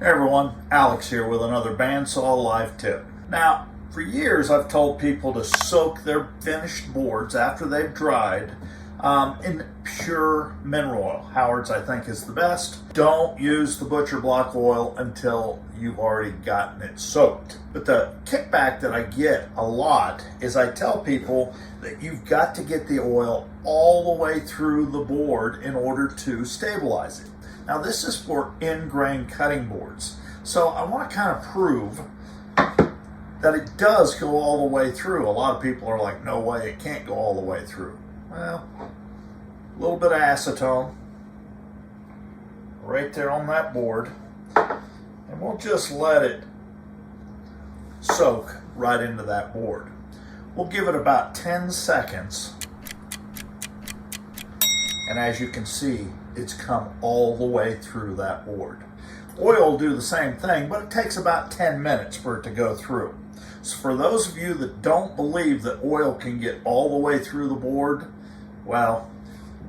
Hey everyone, Alex here with another Bandsaw live tip. Now, for years I've told people to soak their finished boards after they've dried in pure mineral oil. Howard's, I think, is the best. Don't use the butcher block oil until you've already gotten it soaked. But the kickback that I get a lot is I tell people that you've got to get the oil all the way through the board in order to stabilize it. Now this is for in-grain cutting boards. So I want to kind of prove that it does go all the way through. A lot of people are like, no way, it can't go all the way through. Well, a little bit of acetone right there on that board, and we'll just let it soak right into that board. We'll give it about 10 seconds, and as you can see, it's come all the way through that board. Oil will do the same thing, but it takes about 10 minutes for it to go through. So for those of you that don't believe that oil can get all the way through the board, well,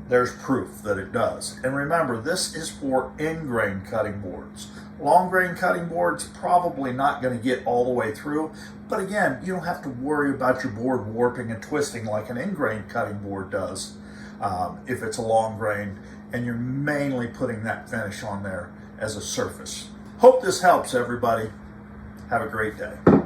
there's proof that it does. And remember, this is for in-grain cutting boards. Long grain cutting boards, probably not going to get all the way through. But again, you don't have to worry about your board warping and twisting like an in-grain cutting board does if it's a long grain and you're mainly putting that finish on there as a surface. Hope this helps, everybody. Have a great day.